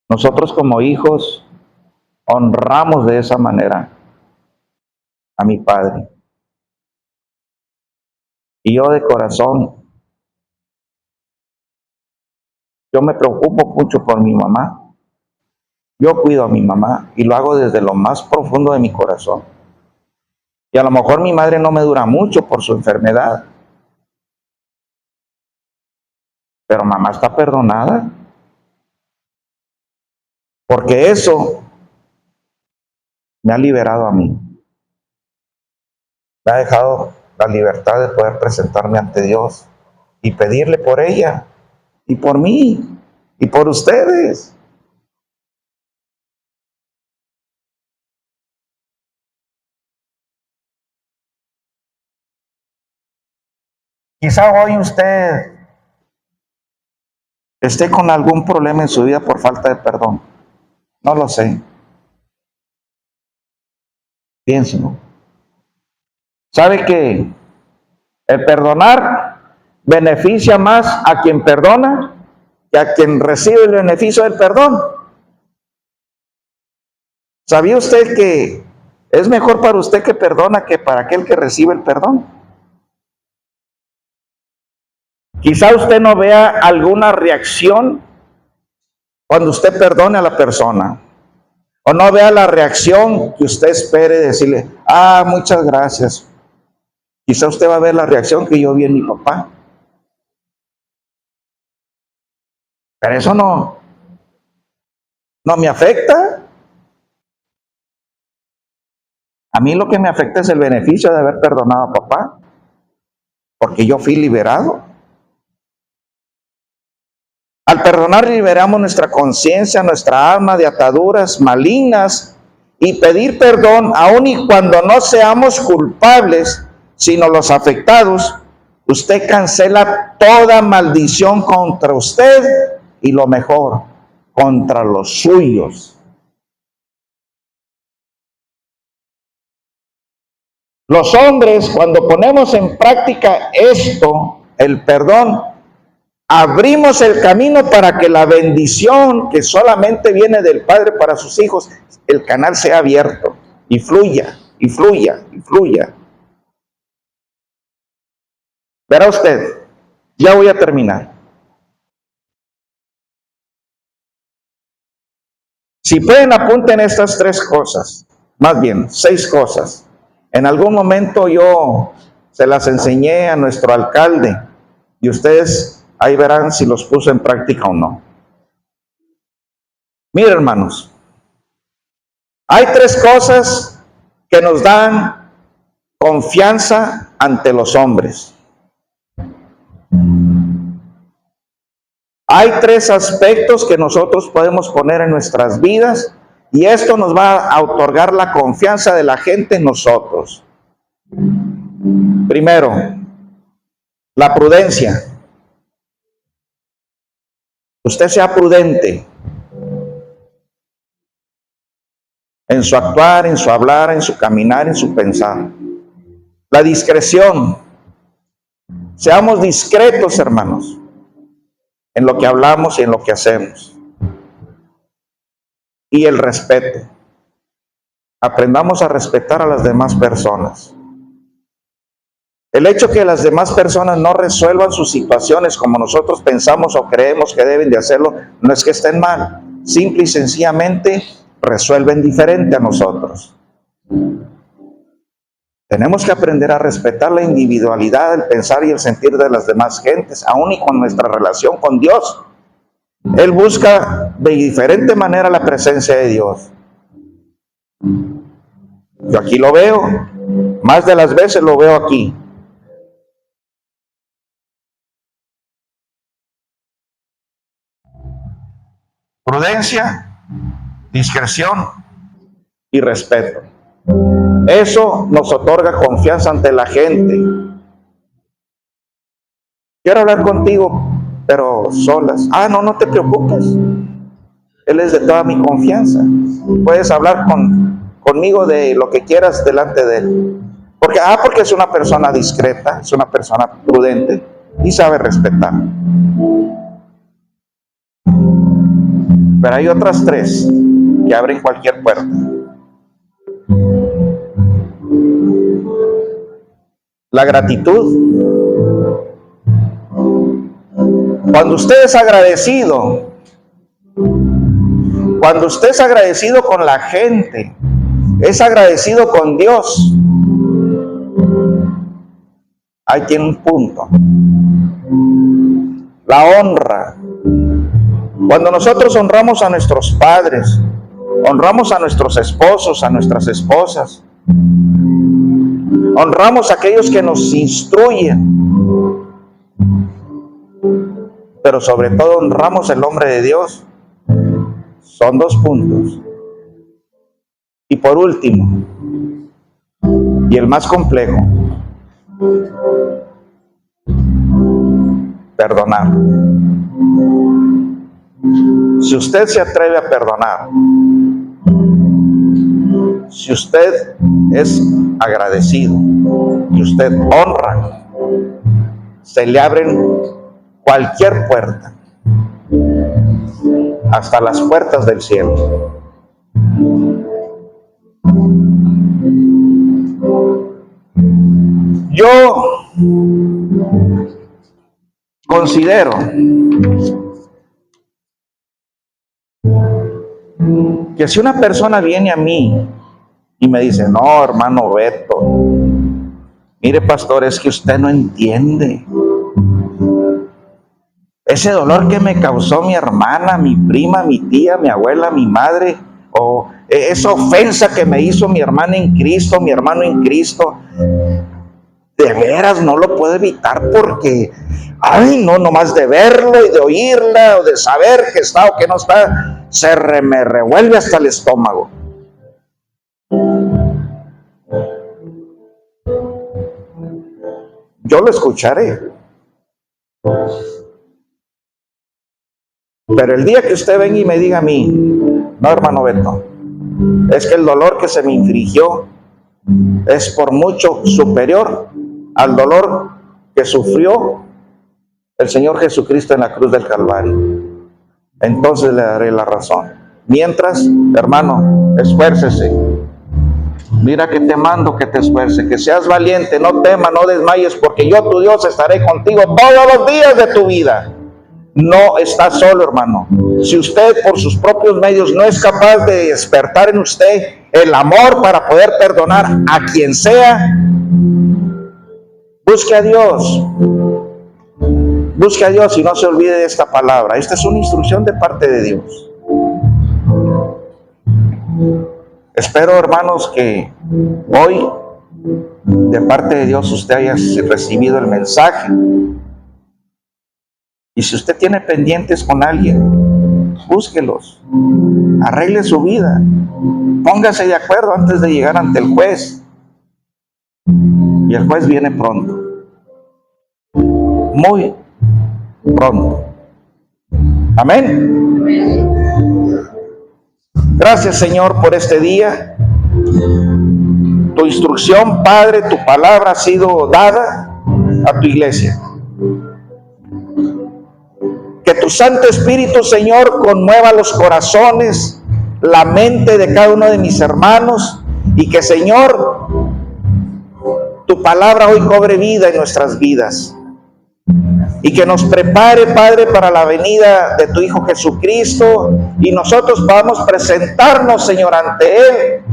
Nosotros como hijos honramos de esa manera a mi padre. Y yo de corazón, yo me preocupo mucho por mi mamá. Yo cuido a mi mamá y lo hago desde lo más profundo de mi corazón. Y a lo mejor mi madre no me dura mucho por su enfermedad, pero mamá está perdonada, porque eso me ha liberado a mí. Me ha dejado la libertad de poder presentarme ante Dios y pedirle por ella y por mí y por ustedes. Quizá hoy usted esté con algún problema en su vida por falta de perdón. No lo sé. Piénselo. ¿Sabe que el perdonar beneficia más a quien perdona que a quien recibe el beneficio del perdón? ¿Sabía usted que es mejor para usted que perdona que para aquel que recibe el perdón? Quizá usted no vea alguna reacción cuando usted perdone a la persona, o no vea la reacción que usted espere decirle, muchas gracias. Quizá usted va a ver la reacción que yo vi en mi papá. Pero eso no me afecta. A mí lo que me afecta es el beneficio de haber perdonado a papá, porque yo fui liberado. Al perdonar liberamos nuestra conciencia, nuestra alma de ataduras malignas y pedir perdón, aun y cuando no seamos culpables, sino los afectados, usted cancela toda maldición contra usted y lo mejor, contra los suyos. Los hombres, cuando ponemos en práctica esto, el perdón, abrimos el camino para que la bendición que solamente viene del Padre para sus hijos, el canal sea abierto y fluya, y fluya, y fluya. Verá usted, ya voy a terminar. Si pueden, apunten estas 3 cosas, más bien 6 cosas. En algún momento yo se las enseñé a nuestro alcalde y ustedes ahí verán si los puso en práctica o no. Miren, hermanos, hay 3 cosas que nos dan confianza ante los hombres. Hay 3 aspectos que nosotros podemos poner en nuestras vidas y esto nos va a otorgar la confianza de la gente en nosotros. Primero, la prudencia. Usted sea prudente en su actuar, en su hablar, en su caminar, en su pensar. La discreción. Seamos discretos, hermanos, en lo que hablamos y en lo que hacemos. Y el respeto. Aprendamos a respetar a las demás personas. El hecho que las demás personas no resuelvan sus situaciones como nosotros pensamos o creemos que deben de hacerlo, no es que estén mal. Simple y sencillamente resuelven diferente a nosotros. Tenemos que aprender a respetar la individualidad, el pensar y el sentir de las demás gentes, aún y con nuestra relación con Dios. Él busca de diferente manera la presencia de Dios. Yo aquí lo veo, más de las veces lo veo aquí. Prudencia, discreción y respeto. Eso nos otorga confianza ante la gente. Quiero hablar contigo, pero solas. No te preocupes. Él es de toda mi confianza. Puedes hablar conmigo de lo que quieras delante de él. Porque es una persona discreta, es una persona prudente y sabe respetar. Pero hay otras tres que abren cualquier puerta. La gratitud. Cuando usted es agradecido, con la gente, es agradecido con Dios, ahí tiene un punto. La honra. Cuando nosotros honramos a nuestros padres, honramos a nuestros esposos, a nuestras esposas, honramos a aquellos que nos instruyen, pero sobre todo honramos el nombre de Dios. Son dos puntos. Y por último, y el más complejo, perdonar. Si usted se atreve a perdonar, si usted es agradecido y usted honra, se le abren cualquier puerta, hasta las puertas del cielo. Yo considero que si una persona viene a mí y me dice, no, hermano Beto, mire, pastor, es que usted no entiende. Ese dolor que me causó mi hermana, mi prima, mi tía, mi abuela, mi madre, o esa ofensa que me hizo mi hermana en Cristo, mi hermano en Cristo, de veras no lo puedo evitar porque, nomás de verlo y de oírla o de saber que está o que no está, me revuelve hasta el estómago. Yo lo escucharé. Pero el día que usted venga y me diga a mí, no, hermano Beto, es que el dolor que se me infligió es por mucho superior al dolor que sufrió el Señor Jesucristo en la cruz del Calvario, entonces le daré la razón. Mientras, hermano, esfuércese. Mira que te mando que te esfuerces, que seas valiente, no temas, no desmayes, porque yo, tu Dios, estaré contigo todos los días de tu vida. No está solo, hermano. Si usted por sus propios medios no es capaz de despertar en usted el amor para poder perdonar a quien sea, busque a Dios. Busque a Dios y no se olvide de esta palabra. Esta es una instrucción de parte de Dios. Espero, hermanos, que hoy de parte de Dios usted haya recibido el mensaje. Y si usted tiene pendientes con alguien, búsquelos, arregle su vida, póngase de acuerdo antes de llegar ante el juez. Y el juez viene pronto, muy pronto. Amén. Gracias, Señor, por este día. Tu instrucción, Padre, tu palabra ha sido dada a tu iglesia. Que tu Santo Espíritu, Señor, conmueva los corazones, la mente de cada uno de mis hermanos, y que, Señor, tu palabra hoy cobre vida en nuestras vidas. Y que nos prepare, Padre, para la venida de tu Hijo Jesucristo, y nosotros podamos presentarnos, Señor, ante Él,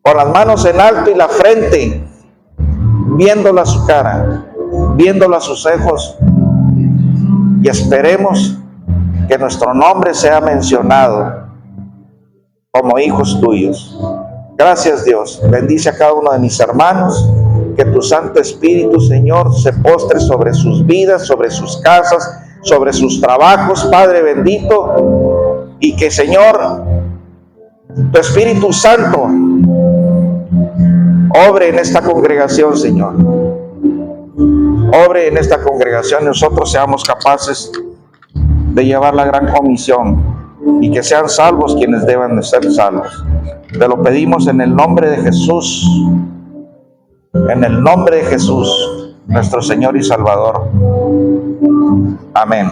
con las manos en alto y la frente, viéndolo a su cara, viéndolo a sus ojos, y esperemos que nuestro nombre sea mencionado como hijos tuyos. Gracias, Dios. Bendice a cada uno de mis hermanos. Que tu Santo Espíritu, Señor, se postre sobre sus vidas, sobre sus casas, sobre sus trabajos, Padre bendito. Y que, Señor, tu Espíritu Santo obre en esta congregación, Señor. Obre en esta congregación y nosotros seamos capaces de llevar la gran comisión, y que sean salvos quienes deban de ser salvos. Te lo pedimos en el nombre de Jesús, en el nombre de Jesús, nuestro Señor y Salvador. Amén.